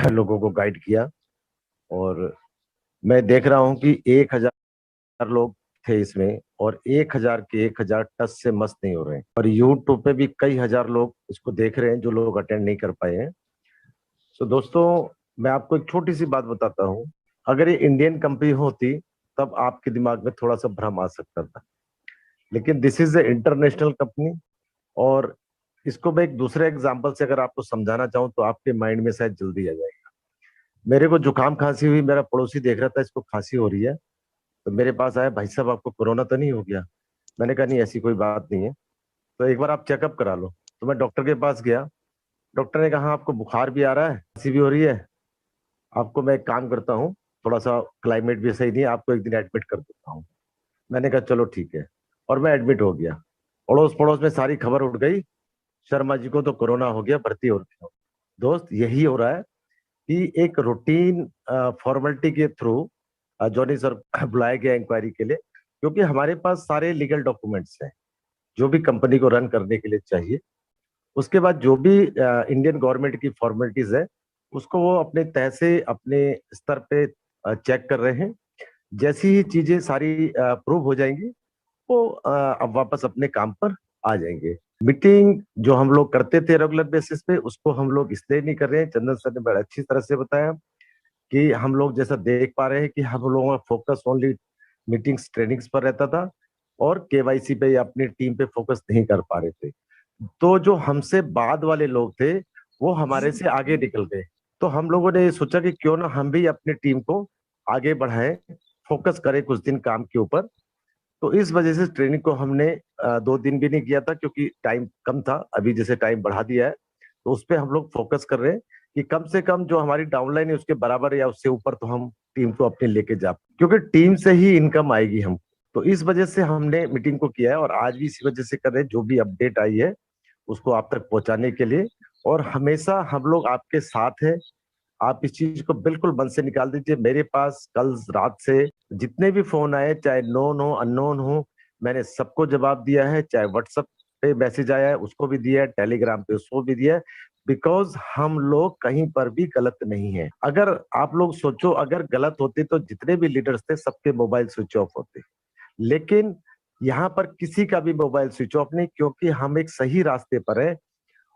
लोगों को गाइड किया। और मैं देख रहा हूँ कि 1,000 लोग थे इसमें, और 1,000 के 1,000 टच से मस नहीं हो रहे हैं। और यूट्यूब पे भी कई हजार लोग इसको देख रहे हैं जो लोग अटेंड नहीं कर पाए हैं। तो दोस्तों, मैं आपको एक छोटी सी बात बताता हूँ। अगर ये इंडियन कंपनी होती तब आपके दिमाग में थोड़ा सा भ्रम आ सकता था, लेकिन this is a international company. और इसको मैं एक दूसरे एग्जांपल से अगर आपको समझाना चाहूँ तो आपके माइंड में शायद जल्दी आ जाएगा। मेरे को जुकाम खांसी हुई, मेरा पड़ोसी देख रहा था इसको खांसी हो रही है, तो मेरे पास आया, भाई साहब आपको कोरोना तो नहीं हो गया? मैंने कहा नहीं, ऐसी कोई बात नहीं है, तो एक बार आप चेकअप करा लो। तो मैं डॉक्टर के पास गया। डॉक्टर ने कहा, "हाँ, आपको बुखार भी आ रहा है, खांसी भी हो रही है, आपको मैं एक काम करता हूँ, थोड़ा सा क्लाइमेट भी सही नहीं है, आपको एक दिन एडमिट कर देता हूँ।" मैंने कहा चलो ठीक है, और मैं एडमिट हो गया। अड़ोस पड़ोस में सारी खबर उठ गई, शर्मा जी को तो कोरोना हो गया, भर्ती हो गया। दोस्त, यही हो रहा है कि एक रूटीन फॉर्मेलिटी के थ्रू जॉनी सर बुलाया गया इंक्वायरी के लिए, क्योंकि हमारे पास सारे लीगल डॉक्यूमेंट्स हैं जो भी कंपनी को रन करने के लिए चाहिए। उसके बाद जो भी इंडियन गवर्नमेंट की फॉर्मेलिटीज है, उसको वो अपने तह से अपने स्तर पे चेक कर रहे हैं। जैसी ही चीजें सारी प्रूव हो जाएंगी, वो अब वापस अपने काम पर आ जाएंगे। मीटिंग जो हम लोग करते थे रेगुलर बेसिस पे, उसको हम लोग इसलिए नहीं कर रहे हैं। चंदन सर ने बड़ा अच्छी तरह से बताया कि हम लोग जैसा देख पा रहे हैं कि हम लोगों का फोकस ओनली मीटिंग्स ट्रेनिंग्स पर रहता था, और केवाईसी पे या अपनी टीम पे फोकस नहीं कर पा रहे थे। तो जो हमसे बाद वाले लोग थे, वो हमारे से आगे निकल गए। तो हम लोगों ने ये सोचा कि क्यों ना हम भी अपनी टीम को आगे बढ़ाएं, फोकस करें कुछ दिन काम के ऊपर। तो इस वजह से ट्रेनिंग को हमने 2 दिन भी नहीं किया था, क्योंकि टाइम कम था। अभी जैसे टाइम बढ़ा दिया है, तो उस पर हम लोग फोकस कर रहे हैं कि कम से कम जो हमारी डाउनलाइन है उसके बराबर या उससे ऊपर तो हम टीम को अपने लेके जा, क्योंकि टीम से ही इनकम आएगी हम। तो इस वजह से हमने मीटिंग को किया है, और आज भी इसी वजह से कर रहे हैं। जो भी अपडेट आई है उसको आप तक पहुंचाने के लिए, और हमेशा हम लोग आपके साथ हैं। आप इस चीज को बिल्कुल मन से निकाल दीजिए। मेरे पास कल रात से जितने भी फोन आए, चाहे नोन हो अननोन हो, मैंने सबको जवाब दिया है। चाहे व्हाट्सएप पे मैसेज आया है उसको भी दिया है, टेलीग्राम पे उसको भी दिया है। बिकॉज हम लोग कहीं पर भी गलत नहीं है। अगर आप लोग सोचो, अगर गलत होते तो जितने भी लीडर्स थे सबके मोबाइल स्विच ऑफ होते, लेकिन यहाँ पर किसी का भी मोबाइल स्विच ऑफ नहीं, क्योंकि हम एक सही रास्ते पर है।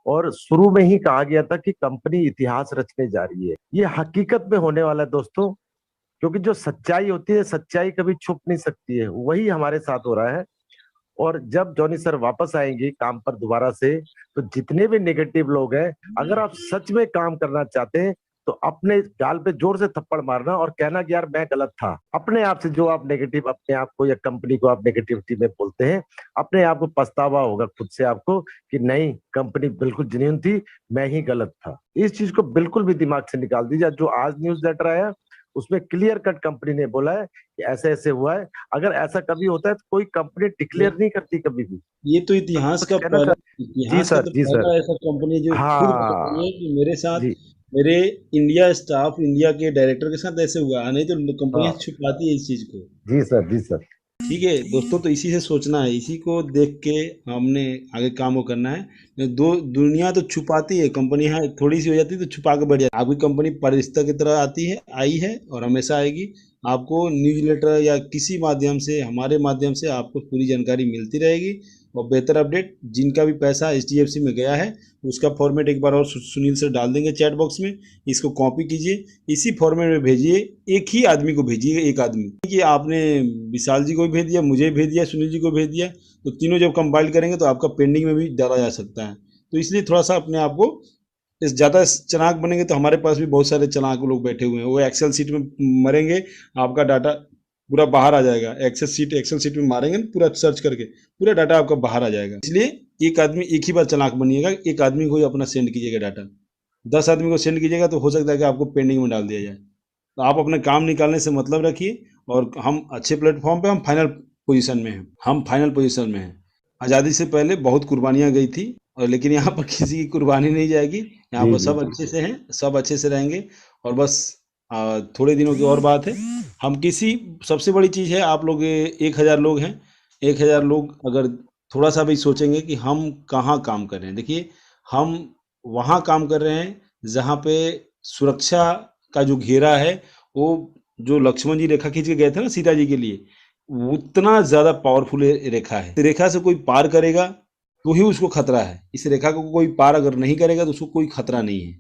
और शुरू में ही कहा गया था कि कंपनी इतिहास रचने जा रही है। ये हकीकत में होने वाला है दोस्तों, क्योंकि जो सच्चाई होती है, सच्चाई कभी छुप नहीं सकती है। वही हमारे साथ हो रहा है। और जब जॉनी सर वापस आएंगे काम पर दोबारा से, तो जितने भी नेगेटिव लोग हैं, अगर आप सच में काम करना चाहते हैं, तो अपने गाल पे जोर से थप्पड़ मारना और कहना कि यार मैं गलत था। अपने आप से जो आप नेगेटिव अपने आप को या कंपनी को आप नेगेटिविटी में बोलते हैं, अपने आप को पछतावा होगा खुद से आपको कि नहीं, कंपनी बिल्कुल जेन्युइन थी, मैं ही गलत था। इस चीज को बिल्कुल भी दिमाग से निकाल दीजिए। जो आज न्यूज लेटर आया उसमें क्लियर कट कंपनी ने बोला है कि ऐसे ऐसे हुआ है। अगर ऐसा कभी होता है तो कोई कंपनी डिक्लेयर नहीं करती कभी भी। ये तो तो इतिहास कुछ का कहना पहला, चाह। जी इतिहास का सर, तो जी सर। पहला ऐसा कंपनी जो खुद बता रही हाँ। है कि मेरे साथ, जी। मेरे इंडिया स्टाफ, इंडिया के डायरेक्टर के साथ ऐसे हुआ। नहीं तो कंपनियां हाँ। छुपाती है इस चीज को। जी सर, जी सर। ठीक है दोस्तों, तो इसी से सोचना है, इसी को देख के हमने आगे काम को करना है। दुनिया तो छुपाती है, कंपनी है थोड़ी सी हो जाती है तो छुपा के बैठ जाती है। आपकी कंपनी परिस्थिति की तरह आती है, आई है और हमेशा आएगी। आपको न्यूज़लेटर या किसी माध्यम से, हमारे माध्यम से आपको पूरी जानकारी मिलती रहेगी। और बेहतर अपडेट, जिनका भी पैसा एचडीएफसी में गया है उसका फॉर्मेट एक बार और सुनील सर डाल देंगे चैट बॉक्स में। इसको कॉपी कीजिए, इसी फॉर्मेट में भेजिए। एक ही आदमी को भेजिए, एक आदमी कि आपने विशाल जी को भी भेज दिया, मुझे भेज दिया, सुनील जी को भेज दिया, तो तीनों जब कंपाइल करेंगे तो आपका पेंडिंग में भी डाला जा सकता है। तो इसलिए थोड़ा सा अपने आप को, इस ज़्यादा चालाक बनेंगे तो हमारे पास भी बहुत सारे चालाक लोग बैठे हुए हैं, वो एक्सेल सीट में मरेंगे, आपका डाटा पूरा बाहर आ जाएगा। एक्सेल सीट में मारेंगे ना, पूरा सर्च करके पूरा डाटा आपका बाहर आ जाएगा। इसलिए एक आदमी, एक ही बार चालाक बनिएगा, एक आदमी को ही अपना सेंड कीजिएगा डाटा। 10 आदमी को सेंड कीजिएगा तो हो सकता है कि आपको पेंडिंग में डाल दिया जाए। तो आप अपने काम निकालने से मतलब रखिए। और हम अच्छे प्लेटफॉर्म पे, हम फाइनल पोजीशन में हैं, हम फाइनल पोजीशन में हैं। आज़ादी से पहले बहुत कुर्बानियाँ गई थी, और लेकिन यहाँ पर किसी की कुर्बानी नहीं जाएगी। यहाँ जी पर जी सब जी। अच्छे से हैं, सब अच्छे से रहेंगे। और बस थोड़े दिनों की और बात है। हम किसी, सबसे बड़ी चीज़ है, आप लोग 1,000 लोग हैं। 1,000 लोग अगर थोड़ा सा भी सोचेंगे कि हम कहाँ काम कर रहे हैं। देखिए, हम वहाँ काम कर रहे हैं जहाँ पे सुरक्षा का जो घेरा है वो जो लक्ष्मण जी रेखा खींच के गए थे ना सीता जी के लिए, उतना ज्यादा पावरफुल रेखा है। रेखा से कोई पार करेगा तो ही उसको खतरा है। इस रेखा को कोई पार अगर नहीं करेगा तो उसको कोई खतरा नहीं है।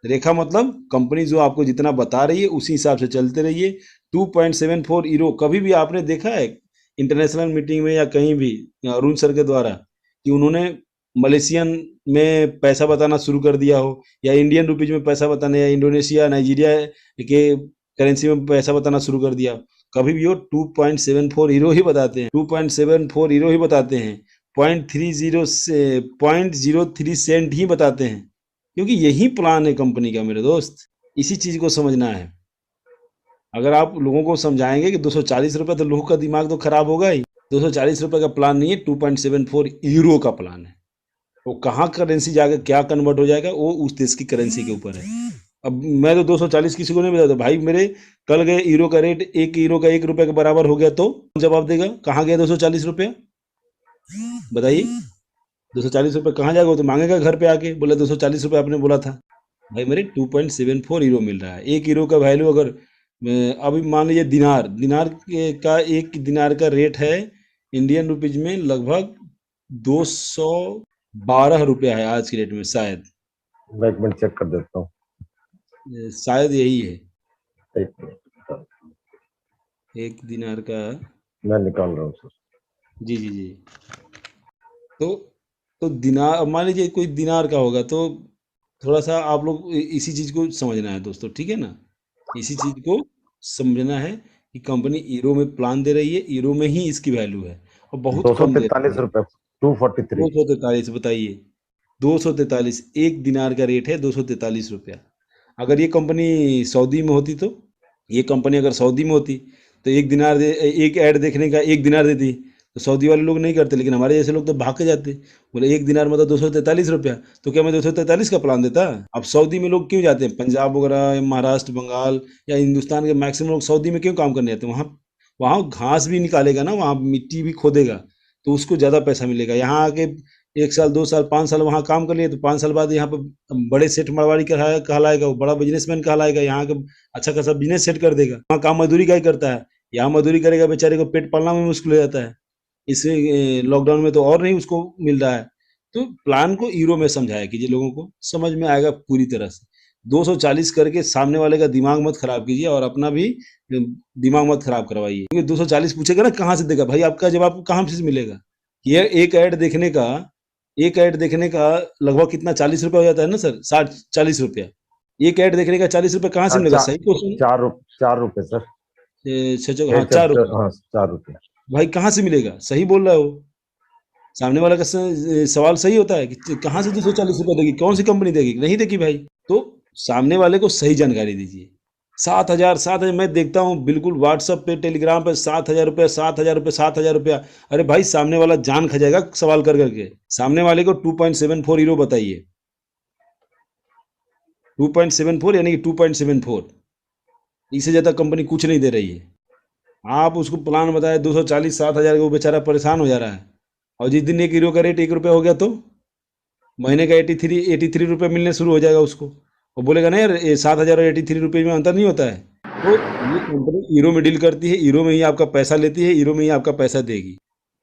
रेखा मतलब कंपनी जो आपको जितना बता रही है उसी हिसाब से चलते रहिए। 2.74 ईरो कभी भी आपने देखा है इंटरनेशनल मीटिंग में या कहीं भी अरुण सर के द्वारा कि उन्होंने मलेशियन में पैसा बताना शुरू कर दिया हो, या इंडियन रुपीज में पैसा बताने, या इंडोनेशिया नाइजीरिया के करेंसी में पैसा बताना शुरू कर दिया? कभी भी वो 2.74 हीरो ही बताते हैं, 2.74 हीरो ही बताते हैं, 0.30 से 0.03 सेंट ही बताते हैं, क्योंकि यही प्लान है कंपनी का मेरे दोस्त। इसी चीज को समझना है। अगर आप लोगों को समझाएंगे कि 240 रुपए, तो लोगों का दिमाग तो खराब होगा ही। 240 रुपए का प्लान नहीं है, 2.74 यूरो का प्लान है। वो कहाँ करेंसी जाकर क्या कन्वर्ट हो जाएगा वो उस देश की करेंसी के ऊपर है। अब मैं तो 240 किसी को नहीं बताता भाई। मेरे कल गए यूरो का रेट 1 यूरो का 1 रुपए के बराबर हो गया तो जवाब देगा कहाँ गया 240 रुपया? बताइए 240 रुपये कहाँ जाएगा? वो तो मांगेगा घर पे आके, बोले 240 रुपये आपने बोला था। भाई मेरे 2.74 यूरो मिल रहा है। 1 यूरो का वैल्यू अगर अभी मान लीजिए दिनार का 1 दिनार का रेट है इंडियन रुपीज में लगभग 212 रुपया है आज की डेट में शायद। मैं 1 मिनट चेक कर देता हूँ। शायद यही है 1 मिनट 1 दिनार का। मैं निकाल रहा हूँ सर। जी जी जी। तो दिनार मान लीजिए कोई दिनार का होगा तो थोड़ा सा आप लोग इसी चीज को समझना है दोस्तों, ठीक है ना? इसी चीज को समझना है कि कंपनी यूरो में प्लान दे रही है, यूरो में ही इसकी वैल्यू है और बहुत कम दे रही 243 है। रुपए 243 243 बताइए, 243 1 दिनार का रेट है 243 रुपया। अगर ये कंपनी सऊदी में होती तो ये कंपनी अगर सऊदी में होती तो 1 दिनार एक ऐड देखने का 1 दिनार देती। तो सऊदी वाले लोग नहीं करते, लेकिन हमारे जैसे लोग तो भाग के जाते। बोले 1 दिनार मतलब 243 रुपया, तो क्या मैं 243 का प्लान देता? अब सऊदी में लोग क्यों जाते हैं? पंजाब वगैरह, महाराष्ट्र, बंगाल या हिंदुस्तान के मैक्सिमम लोग सऊदी में क्यों काम करने जाते हैं? वहाँ वहाँ घास भी निकालेगा ना, वहाँ मिट्टी भी खोदेगा तो उसको ज़्यादा पैसा मिलेगा। यहाँ आके 1 साल 2 साल 5 साल वहाँ काम कर लिए तो 5 साल बाद यहाँ पर बड़े सेठ मारवाड़ी कहलाएगा, वो बड़ा बिजनेसमैन कहलाएगा, यहाँ का अच्छा खासा बिजनेस सेट कर देगा। वहाँ काम मजदूरी का ही करता है, यहाँ मजदूरी करेगा बेचारे को पेट पालना में मुश्किल हो जाता है। इस लॉकडाउन में तो और नहीं उसको मिल रहा है। तो प्लान को यूरो में समझाया कीजिए, लोगों को समझ में आएगा पूरी तरह से। 240 करके सामने वाले का दिमाग मत खराब कीजिए और अपना भी दिमाग मत खराब करवाइए, क्योंकि 240 पूछेगा ना कहाँ से देगा, भाई आपका जवाब कहाँ से मिलेगा? ये एक ऐड देखने का लगभग कितना 40 रुपया हो जाता है ना सर, 60-40 रुपया। एक ऐड देखने का 40 रुपया कहाँ से मिलेगा? सही क्वेश्चन। 4 रुपए सर। हाँ 4 रुपये। हाँ 4 रुपए। भाई कहाँ से मिलेगा? सही बोल रहा है वो। सामने वाला का सवाल सही होता है कि कहाँ से 240 रुपये देगी, कौन सी कंपनी देगी? नहीं देगी भाई। तो सामने वाले को सही जानकारी दीजिए। 7,000 मैं देखता हूँ बिल्कुल व्हाट्सएप पे टेलीग्राम पे 7,000 रुपया 7,000 रुपया 7,000 रुपया। अरे भाई सामने वाला जान खा जाएगा सवाल कर करके। सामने वाले को 2.74 यूरो बताइए, 2.74 यानी कि 2.74, इससे ज़्यादा कंपनी कुछ नहीं दे रही है। आप उसको प्लान बताए 240 7,000 का, वो बेचारा परेशान हो जा रहा है। और जिस दिन 1 यूरो का रेट 1 रुपया हो गया तो महीने का 83 रुपये मिलने शुरू हो जाएगा उसको। वो बोलेगा नहीं यार 7,000 और 83 रुपये में अंतर नहीं होता है। तो ये कंपनी यूरो में डील करती है, यूरो में ही आपका पैसा लेती है, यूरो में ही आपका पैसा देगी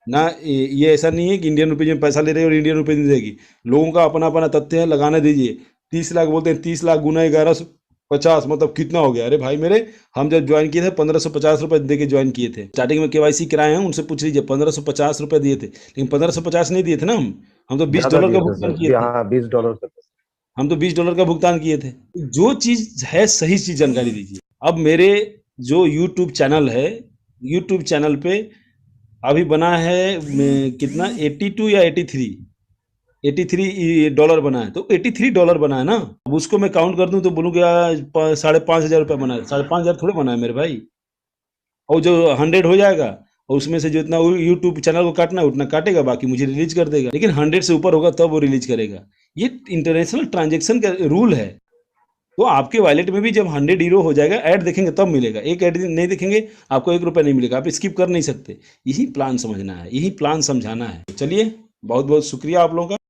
ना। ये ऐसा नहीं है कि इंडियन रुपीज में पैसा ले रही है और इंडियन रुपीज में देगी। लोगों का अपना अपना तथ्य है, लगाने दीजिए। 30 लाख बोलते हैं, 30 लाख गुना 1150 मतलब कितना हो गया? अरे भाई मेरे, हम जब ज्वाइन किए थे 1550 रुपये दे के ज्वाइन किए थे। स्टार्टिंग में केवाईसी कराए हैं, उनसे पूछ लीजिए 1550 रुपये दिए थे, लेकिन 1550 नहीं दिए थे ना, हम तो $20 का भुगतान किए थे। हाँ $20 का। हम तो $20 का भुगतान किए थे। जो चीज है सही चीज जानकारी दीजिए। अब मेरे जो यूट्यूब चैनल है, यूट्यूब चैनल पे अभी बना है कितना 82 या 83 डॉलर बना है। तो $83 बना है ना। अब उसको मैं काउंट कर दूं तो बोलूँगा 5,500 रुपया बना है। 5,500 थोड़े बना है मेरे भाई। और जो 100 हो जाएगा और उसमें से जो इतना यूट्यूब चैनल को काटना है उतना काटेगा, बाकी मुझे रिलीज कर देगा। लेकिन 100 से ऊपर होगा तब वो रिलीज करेगा। ये इंटरनेशनल ट्रांजेक्शन का रूल है। तो आपके वॉलेट में भी जब 100 यूरो हो जाएगा, ऐड देखेंगे तब मिलेगा। एक ऐड नहीं देखेंगे आपको 1 रुपया नहीं मिलेगा, आप स्किप कर नहीं सकते। यही प्लान समझना है, यही प्लान समझाना है। चलिए बहुत बहुत शुक्रिया आप लोगों का।